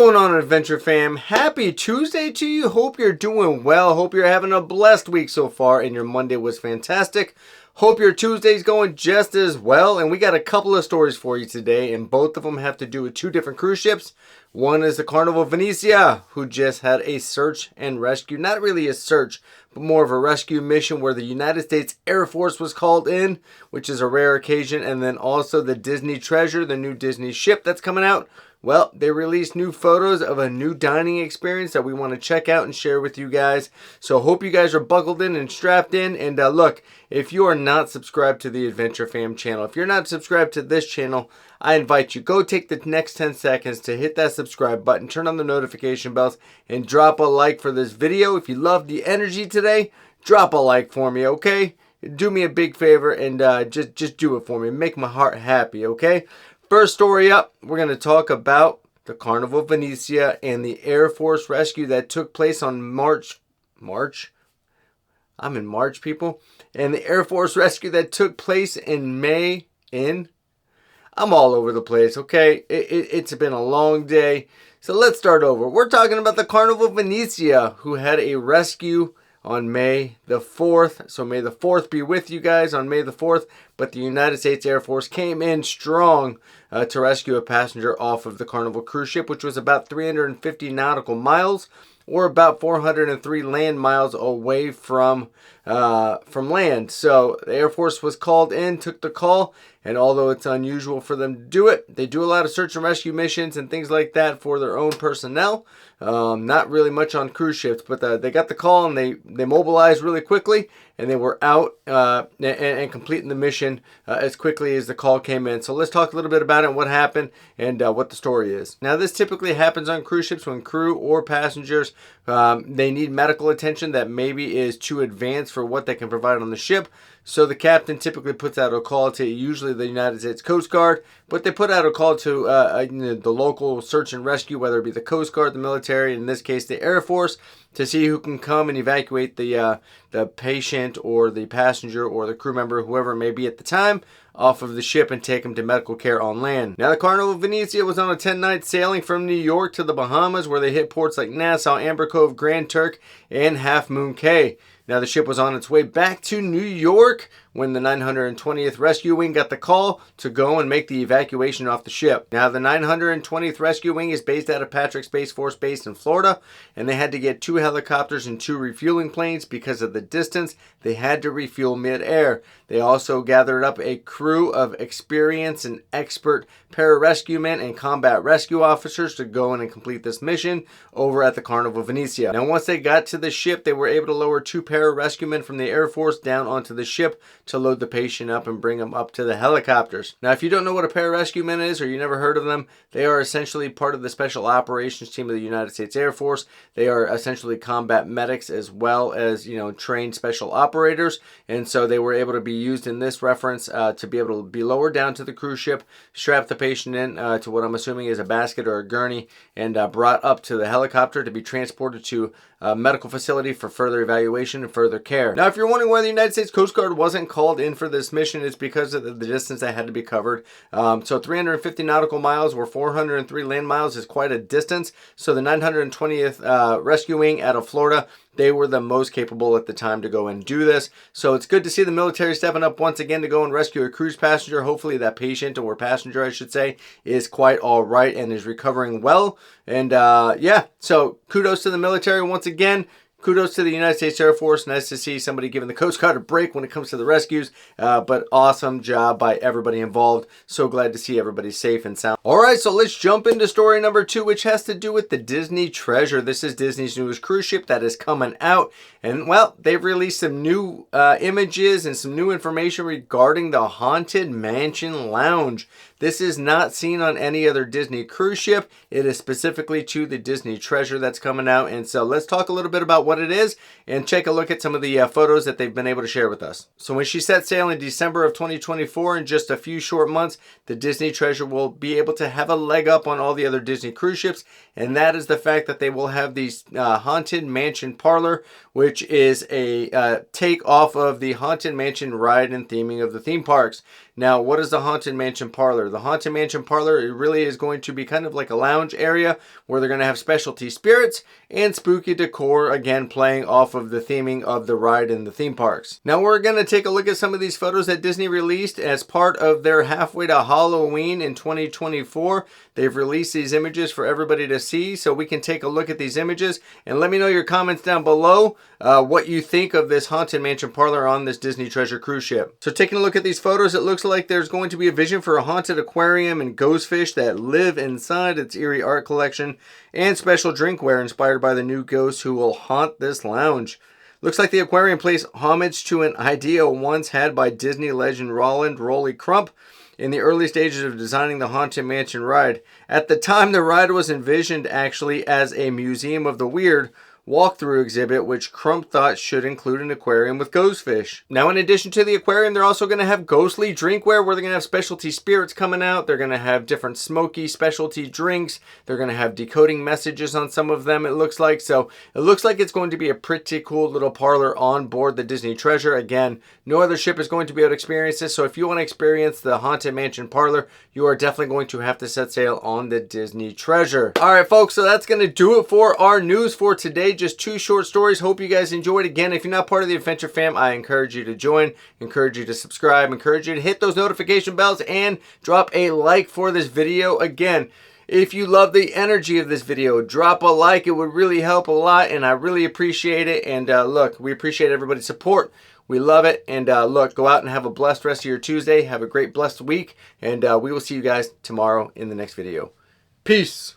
going on, Adventure Fam? Happy Tuesday to you. Hope you're doing well. Hope you're having a blessed week so far and your Monday was fantastic. Hope your Tuesday's going just as well. And we got a couple of stories for you today, and both of them have to do with two different cruise ships. One is the Carnival Venezia, who just had a search and rescue. Not really a search, but more of a rescue mission where the United States Air Force was called in, which is a rare occasion. And then also the Disney Treasure, the new Disney ship that's coming out. Well, they released new photos of a new dining experience that we want to check out and share with you guys. So hope you guys are buckled in and strapped in. And look, if you are not subscribed to the Adventure Fam channel, if you're not subscribed to this channel, I invite you, go take the next 10 seconds to hit that subscribe button, turn on the notification bells, and drop a like for this video. If you love the energy today, drop a like for me, okay? Do me a big favor and just do it for me. Make my heart happy, okay? First story up, we're going to talk about the Carnival Venezia and the Air Force rescue that took place on March? I'm in March, people. And the Air Force rescue that took place in May. I'm all over the place, okay? It's been a long day. So let's start over. We're talking about the Carnival Venezia, who had a rescue on May the 4th. So may the 4th be with you guys on May the 4th. But the United States Air Force came in strong to rescue a passenger off of the Carnival cruise ship, which was about 350 nautical miles, or about 403 land miles away from land. So the Air Force was called in, took the call, and although it's unusual for them to do it, they do a lot of search and rescue missions and things like that for their own personnel. Not really much on cruise ships, but they got the call and they mobilized really quickly, and they were out and completing the mission as quickly as the call came in. So let's talk a little bit about it, what happened, and what the story is. Now, this typically happens on cruise ships when crew or passengers, they need medical attention that maybe is too advanced for what they can provide on the ship. So the captain typically puts out a call to usually the United States Coast Guard, but they put out a call to the local search and rescue, whether it be the Coast Guard, the military, in this case the Air Force, to see who can come and evacuate the patient or the passenger or the crew member, whoever it may be at the time, off of the ship and take them to medical care on land. Now, the Carnival Venezia was on a 10-night sailing from New York to the Bahamas, where they hit ports like Nassau, Amber Cove, Grand Turk, and Half Moon Cay. Now, the ship was on its way back to New York when the 920th Rescue Wing got the call to go and make the evacuation off the ship. Now, the 920th Rescue Wing is based out of Patrick Space Force Base in Florida, and they had to get 2 helicopters and 2 refueling planes because of the distance. They had to refuel mid-air. They also gathered up a crew of experienced and expert pararescue men and combat rescue officers to go in and complete this mission over at the Carnival Venezia. Now, once they got to the ship, they were able to lower 2 pararescue men from the Air Force down onto the ship to load the patient up and bring them up to the helicopters. Now, if you don't know what a pararescue man is, or you never heard of them, they are essentially part of the Special Operations Team of the United States Air Force. They are essentially combat medics as well as, trained special operators. And so they were able to be used in this reference to be able to be lowered down to the cruise ship, strap the patient in to what I'm assuming is a basket or a gurney, and brought up to the helicopter to be transported to a medical facility for further evaluation and further care. Now, if you're wondering why the United States Coast Guard wasn't called in for this mission, it's because of the distance that had to be covered. So 350 nautical miles or 403 land miles is quite a distance. So the 920th Rescue Wing out of Florida, they were the most capable at the time to go and do this. So it's good to see the military stepping up once again to go and rescue a cruise passenger. Hopefully that patient, or passenger I should say, is quite all right and is recovering well. And yeah, so kudos to the military once again. Kudos to the United States Air Force. Nice to see somebody giving the Coast Guard a break when it comes to the rescues. But awesome job by everybody involved. So glad to see everybody safe and sound. All right, so let's jump into story number 2, which has to do with the Disney Treasure. This is Disney's newest cruise ship that is coming out. And, well, they've released some new images and some new information regarding the Haunted Mansion Lounge. This is not seen on any other Disney cruise ship. It is specifically to the Disney Treasure that's coming out. And so let's talk a little bit about what it is and take a look at some of the photos that they've been able to share with us. So when she set sail in December of 2024, in just a few short months, the Disney Treasure will be able to have a leg up on all the other Disney cruise ships. And that is the fact that they will have these Haunted Mansion Parlor, which is a take off of the Haunted Mansion ride and theming of the theme parks. Now, what is the Haunted Mansion Parlor? The Haunted Mansion Parlor, it really is going to be kind of like a lounge area where they're going to have specialty spirits and spooky decor, again, playing off of the theming of the ride in the theme parks. Now, we're going to take a look at some of these photos that Disney released as part of their Halfway to Halloween in 2024. They've released these images for everybody to see, so we can take a look at these images and let me know your comments down below what you think of this Haunted Mansion Parlor on this Disney Treasure cruise ship. So taking a look at these photos, it looks like there's going to be a vision for a haunted aquarium and ghost fish that live inside its eerie art collection and special drinkware inspired by the new ghosts who will haunt this lounge. Looks like the aquarium pays homage to an idea once had by Disney legend Roland Rolly Crump in the early stages of designing the Haunted Mansion ride. At the time, the ride was envisioned actually as a Museum of the Weird walkthrough exhibit, which Crump thought should include an aquarium with ghost fish. Now, in addition to the aquarium, they're also going to have ghostly drinkware where they're going to have specialty spirits coming out. They're going to have different smoky specialty drinks. They're going to have decoding messages on some of them, it looks like. So it looks like it's going to be a pretty cool little parlor on board the Disney Treasure. Again, no other ship is going to be able to experience this. So if you want to experience the Haunted Mansion Parlor, you are definitely going to have to set sail on the Disney Treasure. All right, folks, so that's going to do it for our news for today. Just 2 short stories. Hope you guys enjoyed. Again, if you're not part of the Adventure Fam, I encourage you to join, encourage you to subscribe, encourage you to hit those notification bells and drop a like for this video. Again, if you love the energy of this video, drop a like. It would really help a lot, and I really appreciate it. And look, we appreciate everybody's support. We love it. And look, go out and have a blessed rest of your Tuesday. Have a great, blessed week. And we will see you guys tomorrow in the next video. Peace.